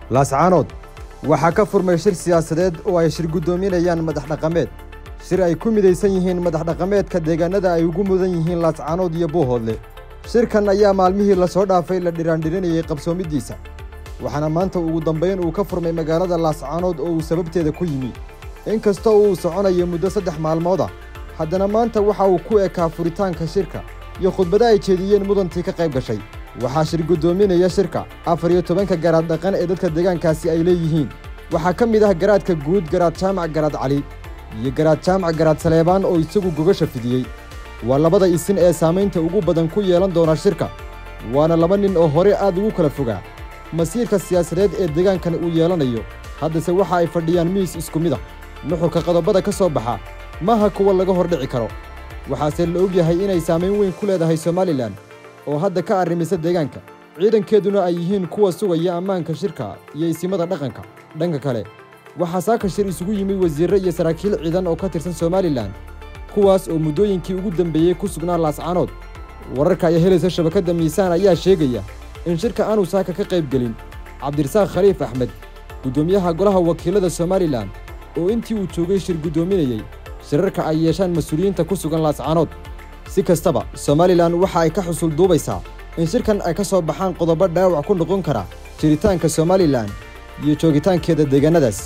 laascaanood waxaa ka furmay shir siyaasadeed oo ay shir gudoominayaan madax dhaqameed shir ay ku midaysan yihiin madax dhaqameedka deegaanada ay ugu mudan yihiin laascaanood iyo Buuhoodle shirkan ayaa maalmihii la soo dhaafay la dhiraandhirinayay qabsoomidiisa waxaana maanta ugu dambeyn uu ka furmay magaalada laascaanood oo uu sababteeda ku yimi inkastoo uu soconayo muddo 3 maalmood haddana maanta waxa uu ku ekaa furitaanka shirka iyo khudbada ay jeediyeen mudantii ka qayb gashay waxaa shir gudoominaya shirka 14 garaad dhaqan ee dadka deegaankaasi ay leeyihiin waxaa ka mid ah garaadka guud garaad jaamac garaad cali iyo garaad jaamac garaad saleebaan oo isagu gogasha fidiyay waa labada isin ee saameynta ugu badan ku yeelan doona shirka waana laba nin oo hore aad ugu kala fogaa masiirka siyaasadeed ee deegaankan uu yeelanayo haddase waxa ay fadhiyaan miis isku mid ah nuxurka qodobada ka soo baxa maaha kuwa laga hordhici karo waxaase la og yahay inay saameyn weyn ku leedahay Somaliland oo hadda ka arrimisa deegaanka ciidankeeduna ay yihiin kuwa sugaya ammaanka shirka iyo isimada dhaqanka dhanka kale waxaa saaka shir isugu yimi wasiirro iyo saraakiil ciidan oo ka tirsan Somaliland kuwaas oo muddooyinkii ugu dambeeyay ku sugnaa laascaanood wararka ay helaysa shabakada miisaan ayaa sheegaya in shirka aanu saaka ka qayb gelin Cabdirasaaq Khaliif Axmed gudoomiyaha golaha wakiilada Somaliland oo intii uu joogay shir gudoominayay shirarka ay yeeshaan mas'uuliyiinta ku sugan laascaanood si kastaba Somaliland waxa ay ka xusul duubaysaa in shirkan ay ka soo baxaan qodobo dhaawac ku noqon kara jiritaanka Somaliland iyo joogitaankeeda deegaanadaas